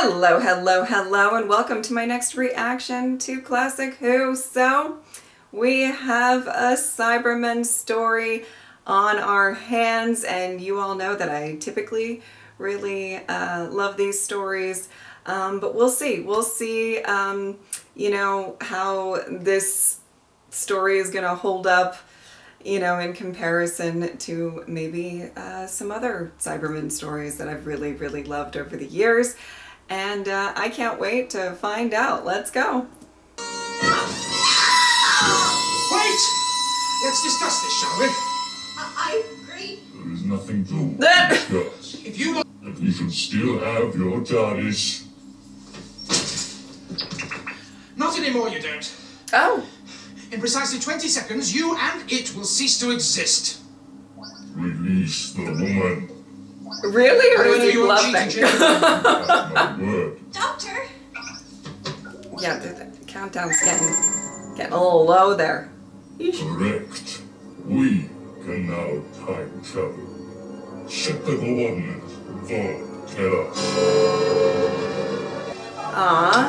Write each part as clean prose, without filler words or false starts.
Hello, hello, hello, and welcome to my next reaction to Classic Who. So, we have a Cybermen story on our hands, and you all know that I typically really love these stories, but we'll see. We'll see, you know, how this story is going to hold up, you know, in comparison to maybe some other Cybermen stories that I've really, really loved over the years. And I can't wait to find out. Let's go. Wait! Let's discuss this, shall we? I agree. There is nothing to discuss. If you want... But you should still have your TARDIS. Not anymore, you don't. Oh. In precisely 20 seconds, you and it will cease to exist. Release the woman. Really? Or is he you bluffing? That's my word. Doctor! Yeah, the countdown's getting a little low there. Correct. We can now time travel. Set the coordinates for Terra. Aww.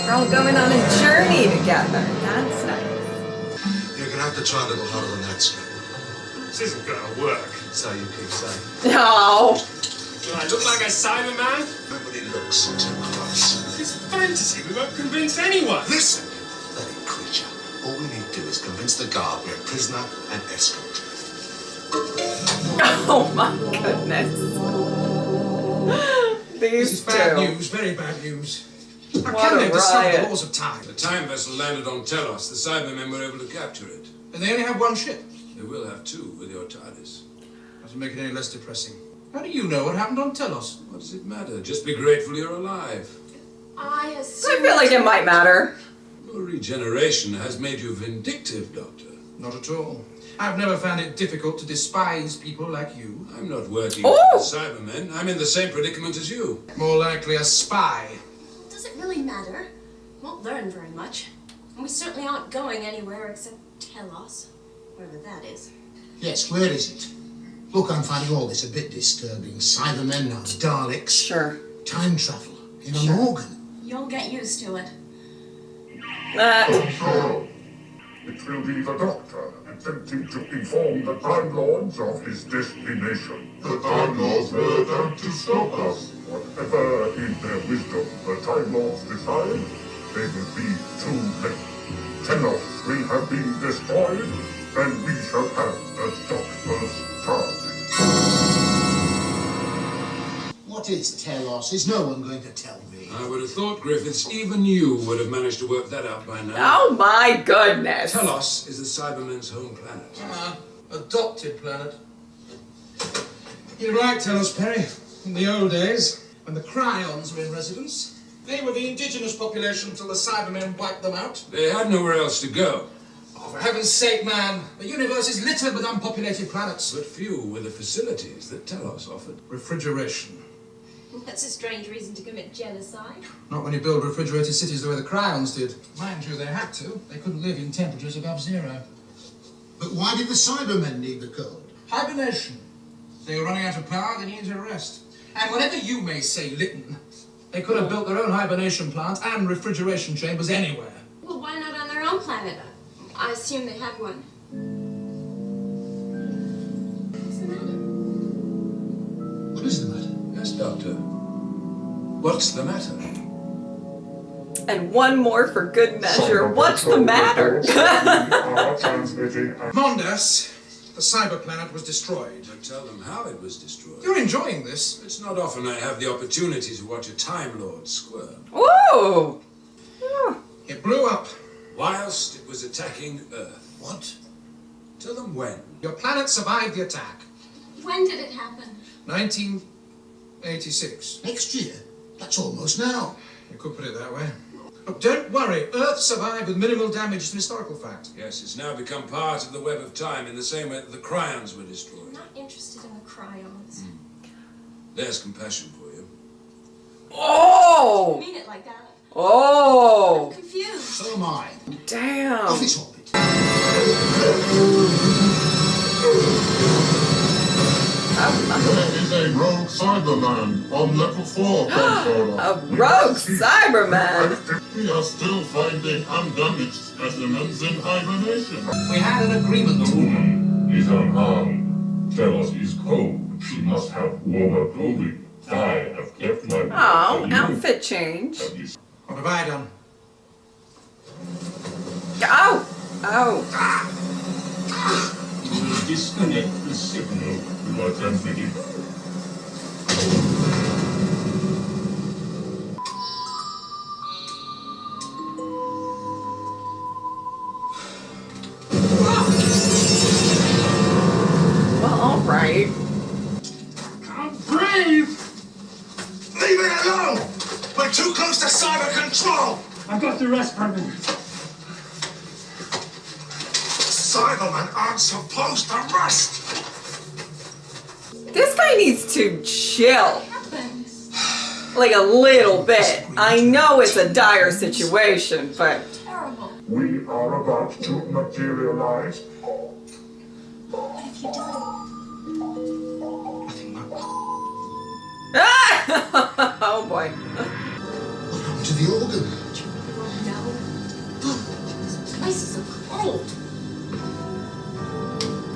We're all going on a journey together. That's nice. You're gonna have to try a little harder than that, Scott. This isn't gonna work. So you keep saying. No. Do I look like a Cyberman? Nobody looks too close. It's fantasy. We won't convince anyone. Listen, little creature. All we need to do is convince the guard we're a prisoner and escort. Oh my goodness. This These is bad two. news, very bad news. How What can a they discover riot. the laws of time? The time vessel landed on Telos. The Cybermen were able to capture it. And they only have one ship. They will have two with your TARDIS. Doesn't make it any less depressing. How do you know what happened on Telos? What does it matter? Just be grateful you're alive. I I assume... feel like it might matter. Your regeneration has made you vindictive, Doctor. Not at all. I've never found it difficult to despise people like you. I'm not working Oh! for the Cybermen. I'm in the same predicament as you. More likely a spy. Does it really matter? Won't learn very much. And we certainly aren't going anywhere except Telos. Wherever that is. Yes, where is it? Look, I'm finding all this a bit disturbing. Cybermen now, Daleks. Sure. Time travel in an organ. You'll get used to it. So, it will be the Doctor attempting to inform the Time Lords of his destination. The Time Lords were there to stop us. Whatever in their wisdom the Time Lords decide, they will be too late. Telos will have been destroyed, and we shall have the Doctor's TARDIS. What is Telos? Is no one going to tell me? I would have thought, Griffiths, even you would have managed to work that out by now. Oh my goodness. Telos is the Cybermen's home planet. Adopted planet. You'd like Telos, Perry. In the old days, when the Cryons were in residence, they were the indigenous population until the Cybermen wiped them out. They had nowhere else to go. Oh, for heaven's sake, man. The universe is littered with unpopulated planets. But few were the facilities that Telos offered. Refrigeration. That's a strange reason to commit genocide. Not when you build refrigerated cities the way the Cryons did. Mind you, they had to. They couldn't live in temperatures above zero. But why did the Cybermen need the code? Hibernation. They were running out of power, they needed to rest. And whatever you may say, Lytton, they could have built their own hibernation plant and refrigeration chambers anywhere. Well, why not on their own planet? I assume they had one. What's the matter? What is the matter? Yes, Doctor. What's the matter? And one more for good measure. What's the matter? We are transmitting a Mondas, the cyber planet was destroyed. But tell them how it was destroyed. You're enjoying this. It's not often I have the opportunity to watch a Time Lord squirm. Ooh. It blew up. Whilst it was attacking Earth. What? Tell them when. Your planet survived the attack. When did it happen? 1986. Next year? That's almost now. You could put it that way. Look, don't worry. Earth survived with minimal damage. It's an historical fact. Yes, it's now become part of the web of time in the same way that the Cryons were I'm destroyed. not interested in the Cryons. There's compassion for you. I Oh. mean it like that. Oh. I'm confused. So am I. Damn. Off its orbit. Oh, my. is a rogue Cyberman on level 4, Controller. A rogue Cyberman? We are still finding undamaged specimens in hibernation. We had an agreement. The woman is unharmed. Tell us is cold. She must have warmer clothing. I have kept my word. Oh, And you outfit change. have this. What have I done? Oh! Oh. We will disconnect the signal we are transmitting. Well, alright. Brave! Leave it alone! We're too close to cyber control! I've got the rest from him. Cybermen aren't supposed to rest! This guy needs to chill. Happens. Like a little bit. I know it's a dire situation, but... Terrible. We are about to materialize. What have you done? Nothing much. Oh boy. What happened to the organ? No. This place is so cold.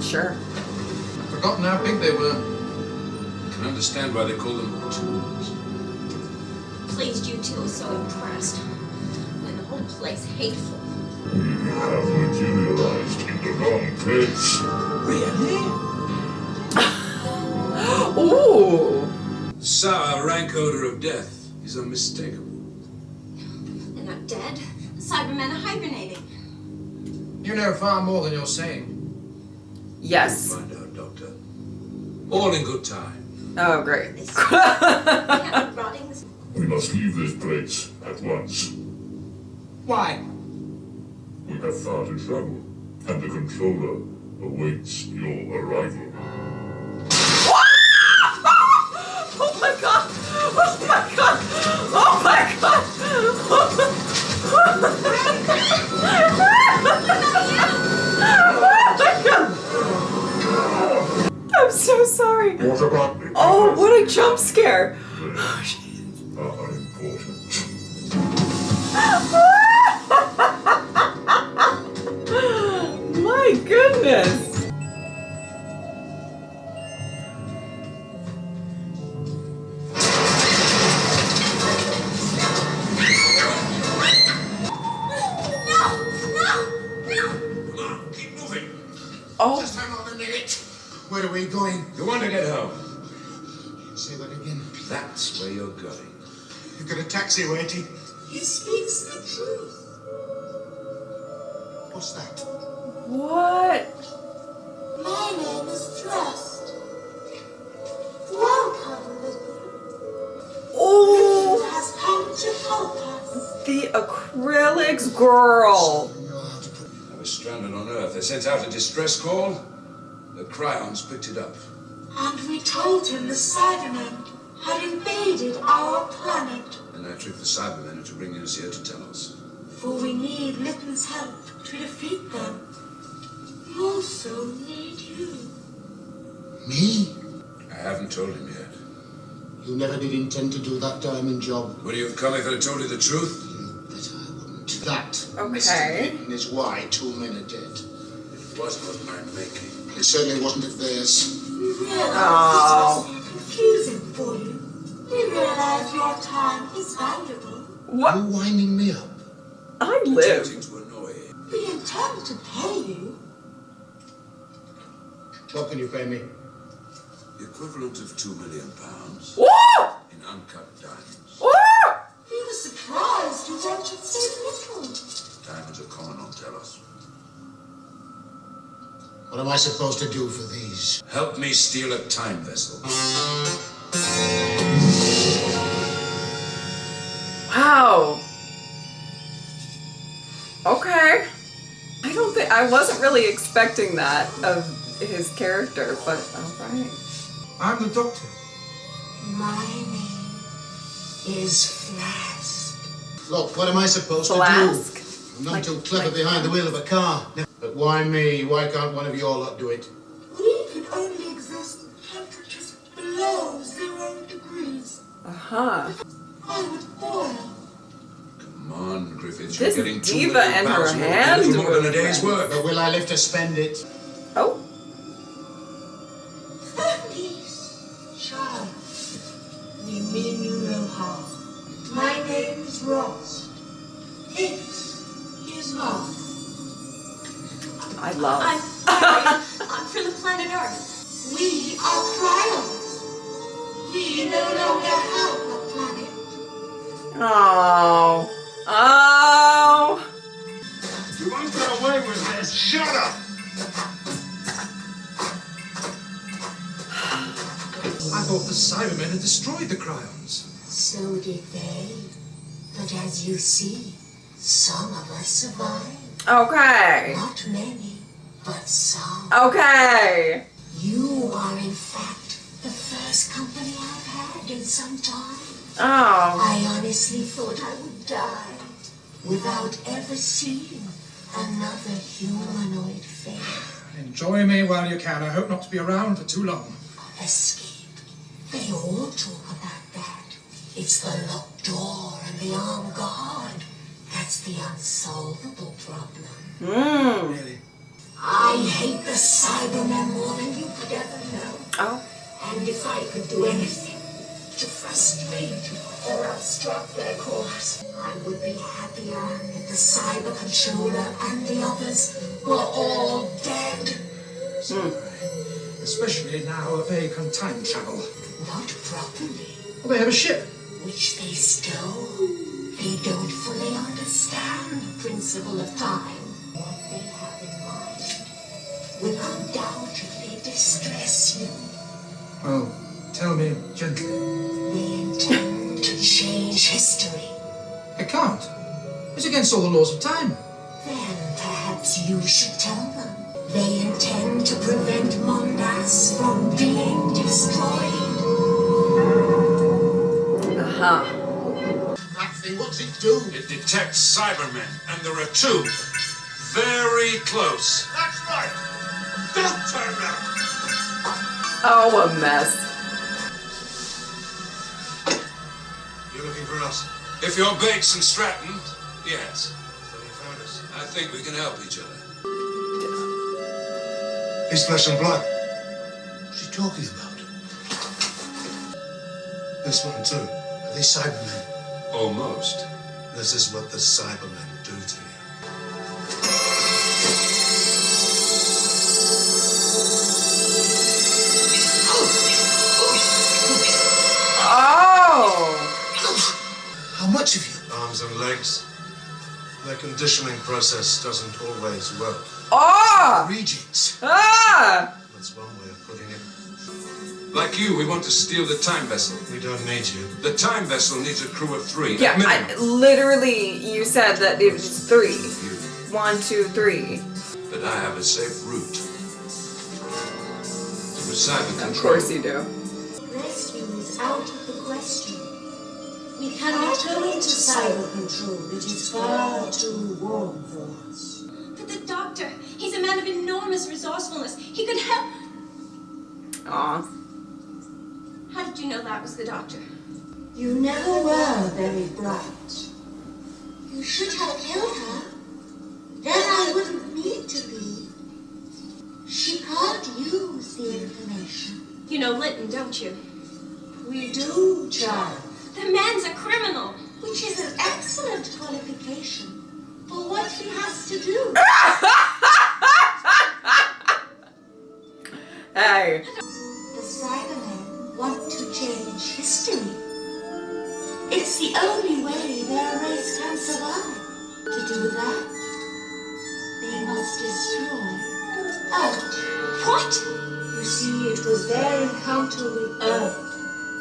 Sure. I've forgotten how big they were. I can understand why they call them tools. Pleased you two are so impressed. When the whole place hateful. We have materialized in the wrong place. Ooh. The sour, rank odor of death is unmistakable. They're not dead. The Cybermen are hibernating. You know far more than you're saying. Yes. Find out, Doctor. All in good time. Oh, great. They have rotting. We must leave this place at once. Why? We have far to travel, and the controller awaits your arrival. Oh my god! Oh my god! Oh my god! Oh my god! I'm so sorry. What about me? Oh, what a jump scare! Are important. My goodness! Come on, keep moving. Oh, Just hang on a minute. Where are we going? You want to get home? Say that again. That's where you're going. You've got a taxi waiting. He speaks the truth. What's that? what? My name is Thrust. Welcome, Lydia. Oh, Has come to help us. the acrylics girl. I know how to put I was stranded on Earth. They sent out a distress call. The Cryons picked it up. And we told him the Cybermen had invaded our planet. And I tricked the Cybermen into bringing us here to tell us. For we need Litton's help to defeat them. We also need you. me. I haven't told him yet. You never did intend to do that diamond job. Would you have come if I had told you the truth? You bet I wouldn't. That, Okay. Mr. Layton, is why 2 men are dead. It wasn't of my making. It certainly wasn't of theirs. We realize Oh. this is confusing for you. We realize your time is valuable. What? You winding me up? I live. Tempting to annoy. We intend to pay you. What can you pay me? The equivalent of £2 million Woo! in uncut diamonds. Woo! We were surprised you wanted so little. Diamonds are common on Telos. What am I supposed to do for these? Help me steal a time vessel. Wow. Okay. I wasn't really expecting that of his character, but alright. I'm the doctor. My name is Flask. Look, what am I supposed Flask? to do? I'm not Like- too clever like- behind the wheel of a car. But why me? Why can't one of you all lot do it? We can only exist at temperatures below Huh. I would boil. Come on, Griffith. This You're getting diva and her hand more than a day's movements. work. But will I live to spend it? Oh. Please, child. We mean you no harm. My name's Ross. This is Mark. I love. I'm from the planet Earth. We are Cryons. We no longer have a planet. Oh. Oh. You won't get away with this. Shut up! I thought the Cybermen had destroyed the Cryons. So did they. But as you see, some of us survived. Okay. Not many, but some. Okay. You are, in fact, the first company I've had in some time. Oh. I honestly thought I would die without ever seeing another humanoid face. Enjoy me while you can. I hope not to be around for too long. Escape. They all talk about that. It's the locked door and the armed guard. That's the unsolvable problem. Really? I hate the Cybermen more than you could ever know. Oh. And if I could do anything to frustrate or obstruct their course, I would be happier if the Cyber Controller and the others were all dead. Especially now that they can time travel. Not properly, Well, they have a ship. which they stole. They don't fully understand the principle of time. What they have in mind will undoubtedly distress you. Well, tell me gently. They intend to change history. I can't. It's against all the laws of time. Then perhaps you should tell them. They intend to prevent Mondas from being destroyed. Uh-huh. That thing, what's it do? It detects Cybermen, and there are two. Very close. That's right! Don't turn back! Oh, a mess. You're looking for us? If you're Bates and Stratton, yes. So you found us. I think we can help each other. He's flesh and blood. What's he talking about? This one too. Are they Cybermen? Almost. This is what the Cybermen do to you. Oh. How much of you? Arms and legs. Their conditioning process doesn't always work. Oh. Rejects. Ah. That's one way of putting it. Like you, we want to steal the time vessel. We don't need you. The time vessel needs a crew of 3. Yeah, at minimum. literally, you said that it was 3. You. 1, 2, 3. But I have a safe route. To cyber control. Of course you do. Rescue is out of the question. We cannot go into cyber control. It is far too warm for us. But the doctor, he's a man of enormous resourcefulness. He could help. Aw. How did you know that was the doctor? You never were very bright. You should have killed her. Then I wouldn't need to be. She can't use the information. You know Linton, don't you? We do, child. The man's a criminal. Which is an excellent qualification for what he has to do. Hey. The Cybermen want to change history. It's the only way their race can survive. To do that, they must destroy Earth. What? You see, it was their encounter with Earth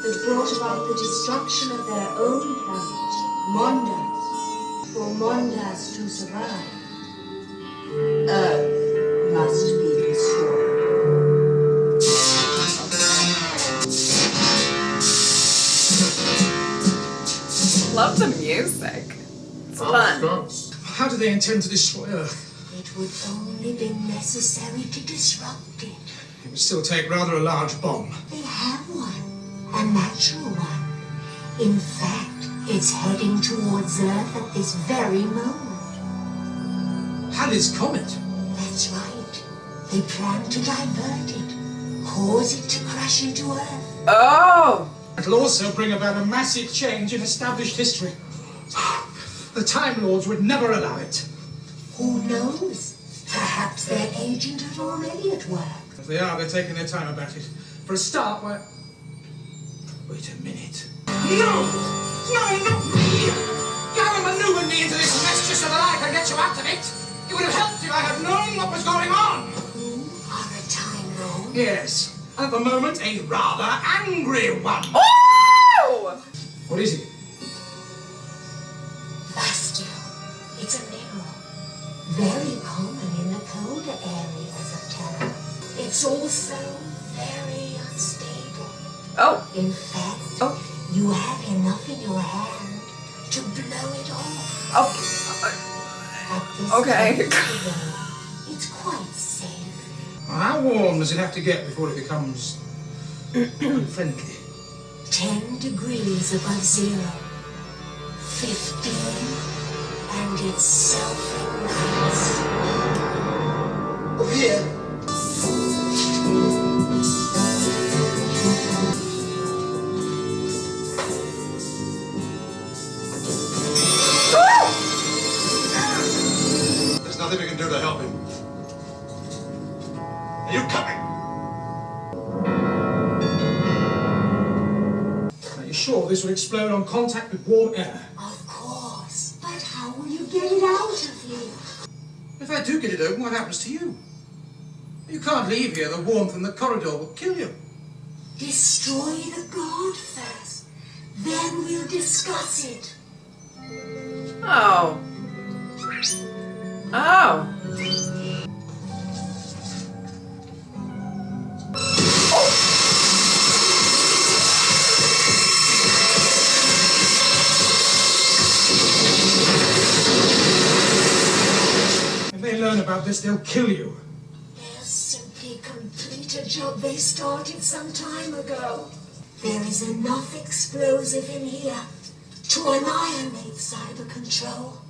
that brought about the destruction of their own planet, Mondas. For Mondas to survive, Earth must be destroyed. Love the music. It's fun. How do they intend to destroy Earth? It would only be necessary to disrupt it. It would still take rather a large bomb. They have one, a natural one. In fact, it's heading towards Earth at this very moment. Halley's Comet? That's right. They plan to divert it, cause it to crash into Earth. Oh! It'll also bring about a massive change in established history. The Time Lords would never allow it. Who knows? Perhaps their agent is already at work. If they are, they're taking their time about it. For a start, wait a minute. No! No, not me! You haven't maneuvered me into this mess just so that I can get you out of it! It would have helped if I had known what was going on! You are a Time Lord? Yes. At the moment, a rather angry one. Oh! What is it? Vascular. It's a mineral. Very common in the colder areas of Terra. It's also very unstable. Oh! In fact, you have enough in your hand to blow it off. Oh! At this Okay. point, it's quite safe. How warm does it have to get before it becomes unfriendly? 10 degrees above zero. 15, and it self-ignites. Over here. There's nothing we can do to help him. Are you coming? Are you sure this will explode on contact with warm air? Of course. But how will you get it out of here? If I do get it open, what happens to you? You can't leave here. The warmth in the corridor will kill you. Destroy the god first. Then we'll discuss it. Oh. Oh. If they learn about this, they'll kill you. They'll simply complete a job they started some time ago. There is enough explosive in here to annihilate cyber control.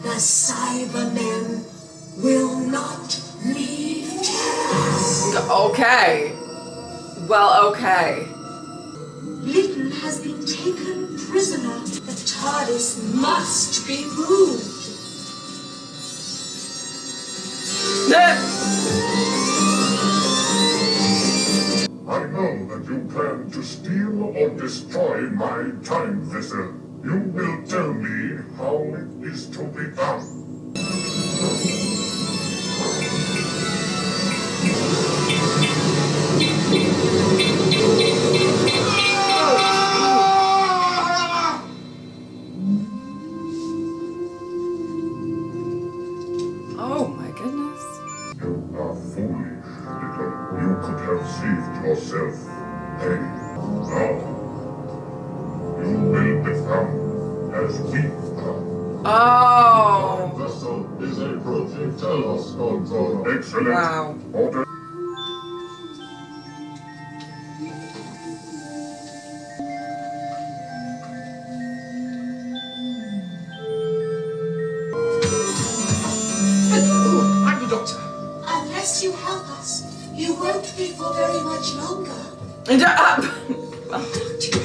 The Cybermen will not leave Terra. Okay. Well, okay. Little has been taken prisoner. The TARDIS must be moved. I know that you plan to steal or destroy my time vessel. You will tell me how it is to be done. Oh my goodness. You are foolish, little. You could have saved yourself. Hey, now you will become as we are. Oh. Vessel is approaching Telos control. Excellent. Wow. Order. I'm the doctor. Unless you help us, you won't be for very much longer. You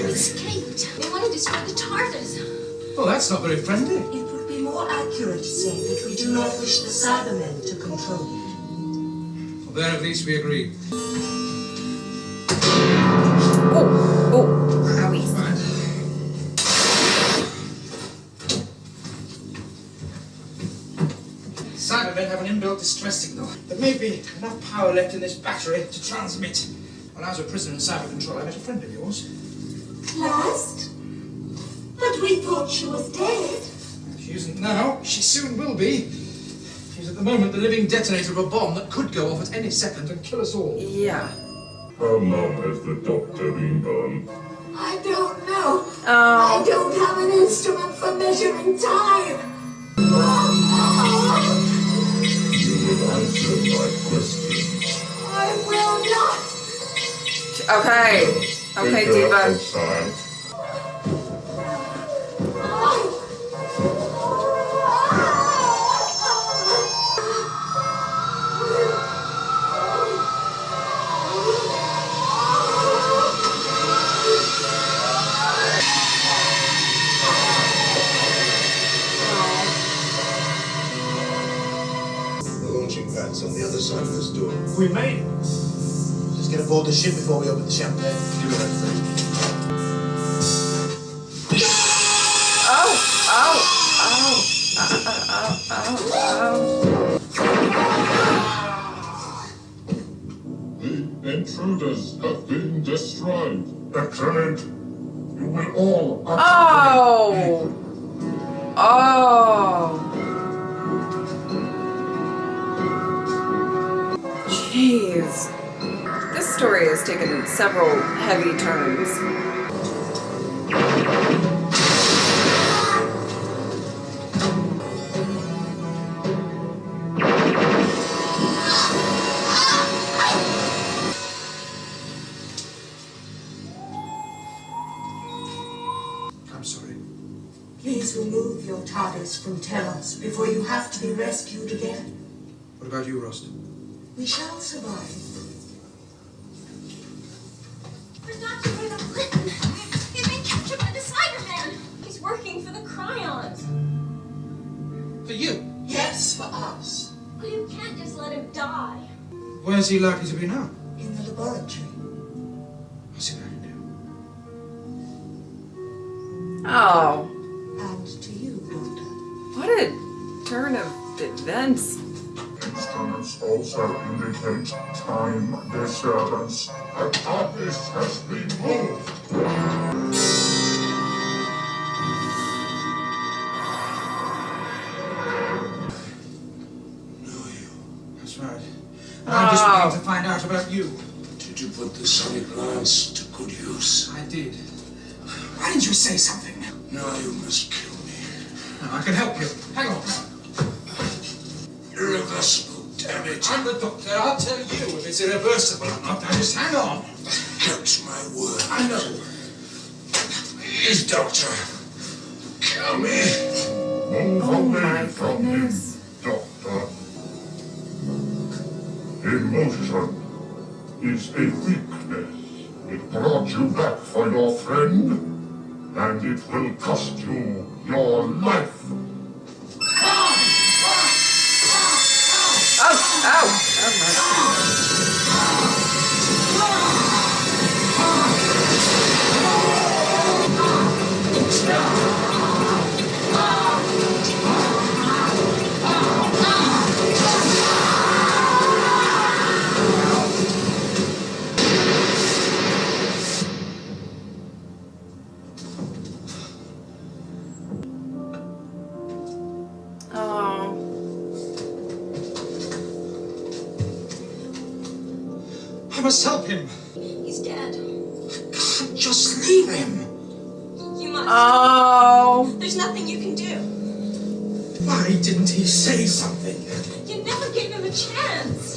escaped. They want to destroy the TARDIS. Well, that's not very friendly. It would be more accurate to say that we do not wish the Cybermen to control it. Well, there at least we agree. Oh, owie. Fine. Cybermen have an inbuilt distress signal. There may be enough power left in this battery to transmit. When I was a prisoner in cyber control, I met a friend of yours. Last? But we thought she was dead. She isn't now. She soon will be. She's at the moment the living detonator of a bomb that could go off at any second and kill us all. Yeah. How long has the doctor been gone? I don't know. Oh. I don't have an instrument for measuring time. You will answer my question. I will not. Okay. Okay, Take her Diva. outside. The launching pad's on the other side of this door. We made it. Just get aboard the ship before we open the champagne. Do that thing. Oh, oh, oh, The intruders have been destroyed. Excellent. You will all oh, oh. Jeez. This story has taken several heavy turns. I'm sorry. Please remove your TARDIS from Telos before you have to be rescued again. What about you, Rost? We shall survive. There's Dr. Clinton. He's been captured by the Cybermen. He's working for the Cryons. For you? Yes, for us. Well, you can't just let him die. Where's he likely to be now? In the laboratory. I'll see what I can do. Oh, And to you, Doctor. what a turn of events. Instruments also indicate time disturbance. A TARDIS has been moved. That's right. I'm just beginning to find out about you. Did you put the sonic lance to good use? I did. Why didn't you say something? Now you must kill me. No, I can help you. Hang on. Irreversible damage. I'm the doctor. I'll tell you if it's irreversible or not. Now just hang on. Kept my word. I know. Please, doctor. Kill me. Move Oh my away from him, goodness. Doctor. Emotion is a weakness. It brought you back for your friend, and it will cost you your life. Oh, my. Oh, I must help him. He's dead. Can't just leave him. You must. oh. There's nothing you can do. Why didn't he say something? You never gave him a chance.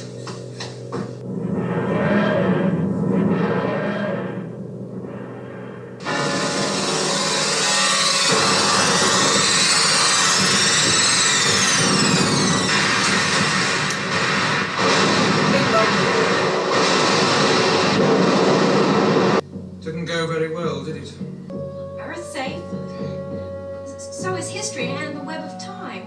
Didn't go very well, did it? Earth's safe. So is history and the web of time.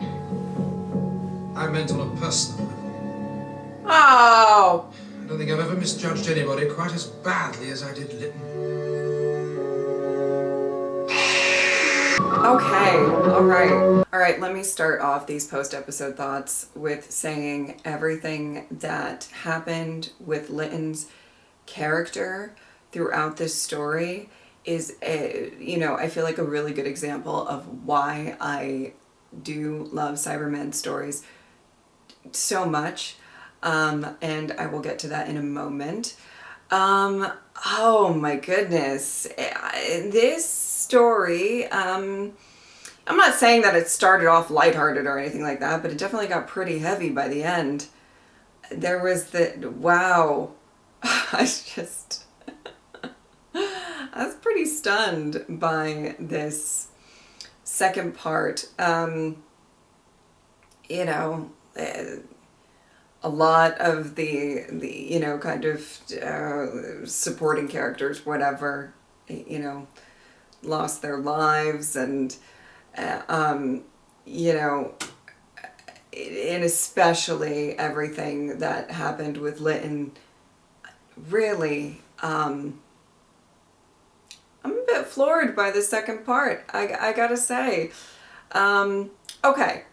I meant on a personal level. Oh. I don't think I've ever misjudged anybody quite as badly as I did Lytton. Okay, all right, let me start off these post-episode thoughts with saying everything that happened with Lytton's character throughout this story is I feel like a really good example of why I do love Cybermen stories so much, and I will get to that in a moment. Oh my goodness, this story, I'm not saying that it started off lighthearted or anything like that, but it definitely got pretty heavy by the end. There was the, wow, I just, I was pretty stunned by this second part. You know, a lot of the you know, kind of supporting characters, whatever, you know, lost their lives, and you know, and especially everything that happened with Lytton. Really, I'm a bit floored by the second part, I gotta say. Okay.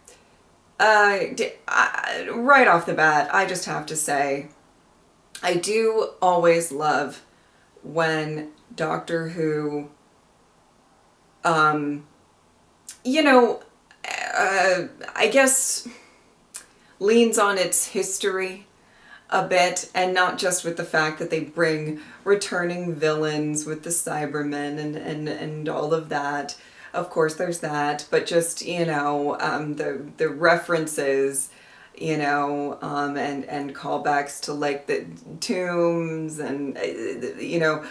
Right off the bat, I just have to say, I do always love when Doctor Who, you know, I guess leans on its history a bit, and not just with the fact that they bring returning villains with the Cybermen and all of that. Of course, there's that, but just, you know, the references, you know, and callbacks to like the tombs and you know,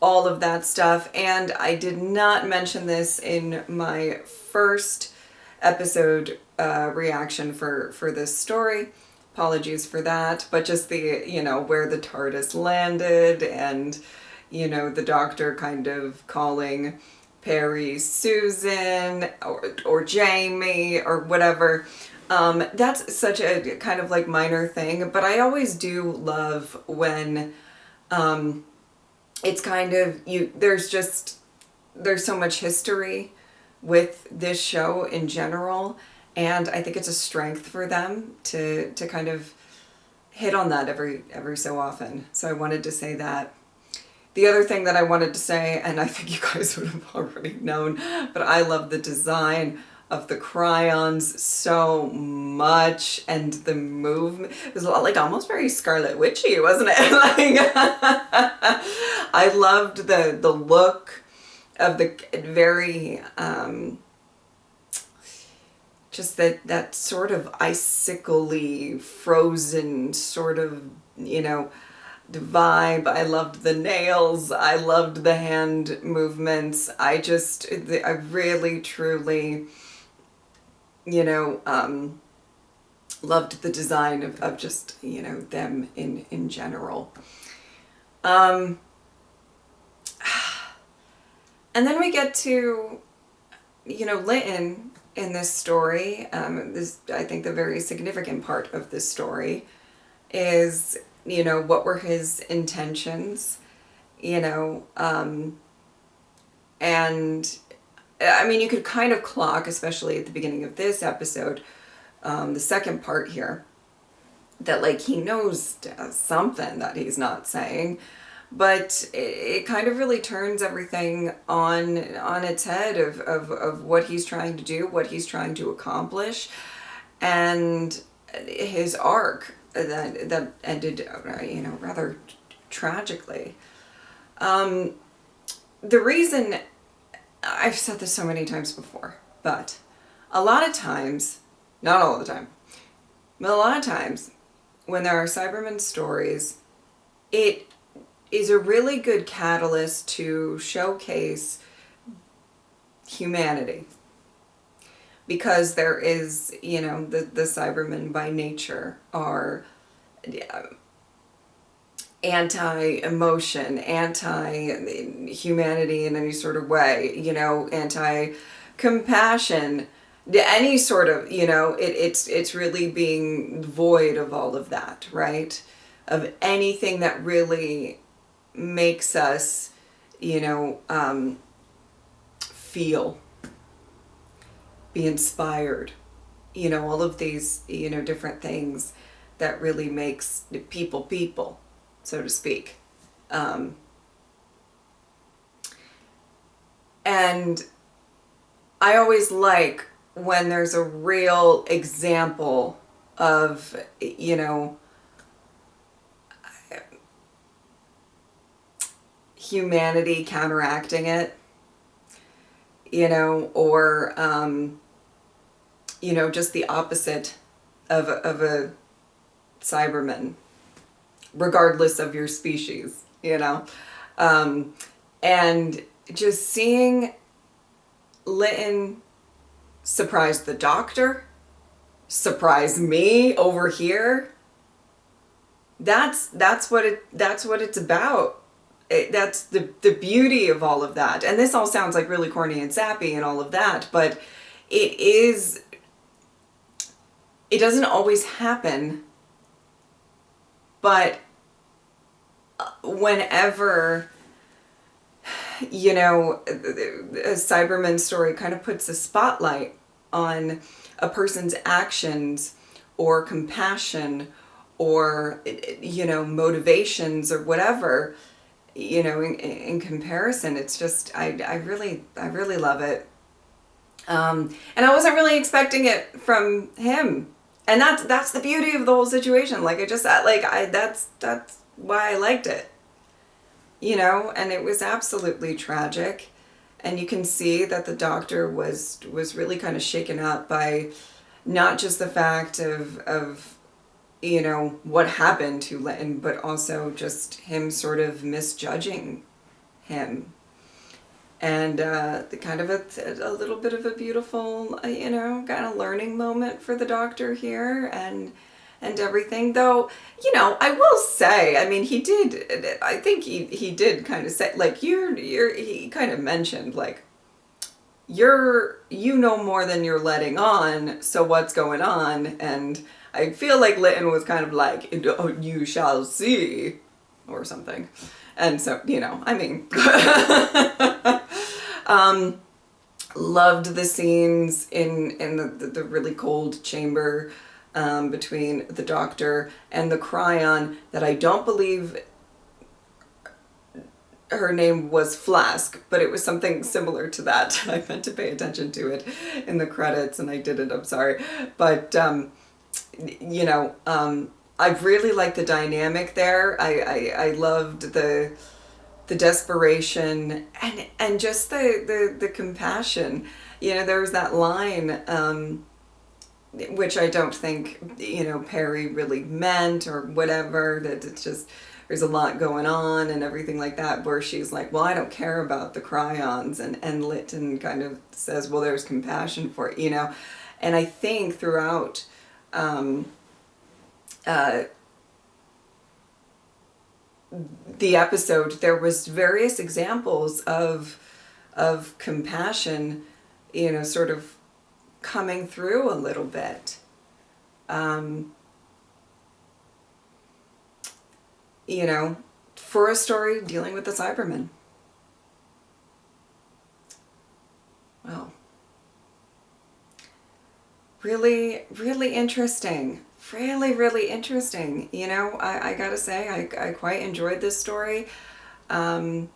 all of that stuff. And I did not mention this in my first episode reaction for this story. Apologies for that, but just the, you know, where the TARDIS landed, and, you know, the Doctor kind of calling Perry Susan or Jamie or whatever. That's such a kind of like minor thing, but I always do love when it's kind of, there's so much history with this show in general, and I think it's a strength for them to kind of hit on that every so often. So I wanted to say that. The other thing that I wanted to say, and I think you guys would have already known, but I love the design of the Cryons so much, and the movement. It was a lot like almost very Scarlet Witchy, wasn't it? Like, I loved the look of the very just that sort of icicle-y, frozen sort of, you know, the vibe. I loved the nails. I loved the hand movements. I really, truly, you know, loved the design of just, you know, them in general. And then we get to, you know, Lytton in this story. I think the very significant part of this story is, you know, what were his intentions, you know, and I mean, you could kind of clock, especially at the beginning of this episode, the second part here, that like he knows something that he's not saying, but it kind of really turns everything on its head of what he's trying to do, what he's trying to accomplish, and his arc that ended, you know, rather tragically. The reason, I've said this so many times before, but a lot of times, not all the time, but a lot of times when there are Cybermen stories, it is a really good catalyst to showcase humanity. Because there is, you know, the Cybermen by nature are anti-emotion, anti-humanity in any sort of way, you know, anti-compassion, any sort of, you know, it's really being void of all of that, right? Of anything that really makes us, you know, feel, be inspired, you know, all of these, you know, different things that really makes people, so to speak. And I always like when there's a real example of, you know, humanity counteracting it, you know, or, you know, just the opposite of a Cyberman, regardless of your species, you know. And just seeing Lytton surprise the doctor, surprise me over here. That's what it's about. That's the beauty of all of that. And this all sounds like really corny and sappy and all of that, but it doesn't always happen. But whenever, you know, a Cybermen story kind of puts a spotlight on a person's actions or compassion or, you know, motivations or whatever, you know, in comparison, it's just, I really love it. And I wasn't really expecting it from him. And that's the beauty of the whole situation. Like, that's why I liked it. You know, and it was absolutely tragic. And you can see that the doctor was really kind of shaken up by not just the fact of you know, what happened to Lytton, but also just him sort of misjudging him. And the kind of a little bit of a beautiful, you know, kind of learning moment for the doctor here and everything. Though, you know, I will say, I mean, I think he did kind of say, like, he kind of mentioned, like, you know more than you're letting on, so what's going on? And I feel like Lytton was kind of like, you shall see, or something. And so, you know, I mean, loved the scenes in the really cold chamber between the doctor and the Cryon that I don't believe her name was Flask, but it was something similar to that. I meant to pay attention to it in the credits and I didn't, I'm sorry. But, you know, I really liked the dynamic there. I loved the desperation and just the compassion. You know, there was that line, which I don't think, you know, Perry really meant or whatever, that it's just, there's a lot going on and everything like that, where she's like, well, I don't care about the Cryons, and Lytton kind of says, well, there's compassion for it, you know. And I think throughout the episode, there was various examples of compassion, you know, sort of coming through a little bit. You know, for a story dealing with the Cybermen. Well, really, really interesting. Really interesting. You know, I gotta say, I quite enjoyed this story. I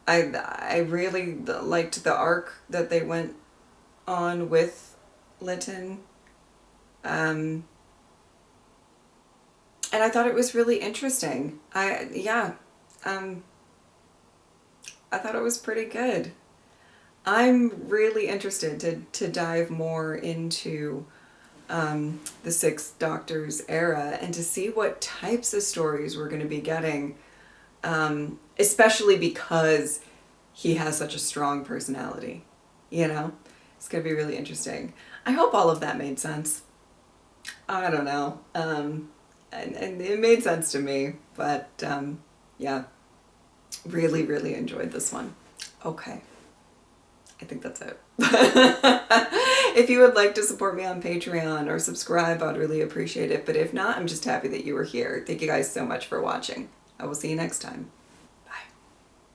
really liked the arc that they went on with Lytton. And I thought it was really interesting. I thought it was pretty good. I'm really interested to dive more into the Sixth Doctor's era and to see what types of stories we're going to be getting, especially because he has such a strong personality, you know? It's going to be really interesting. I hope all of that made sense. I don't know. And it made sense to me, but yeah, really enjoyed this one. Okay, I think that's it. If you would like to support me on Patreon or subscribe, I'd really appreciate it. But if not, I'm just happy that you were here. Thank you guys so much for watching. I will see you next time.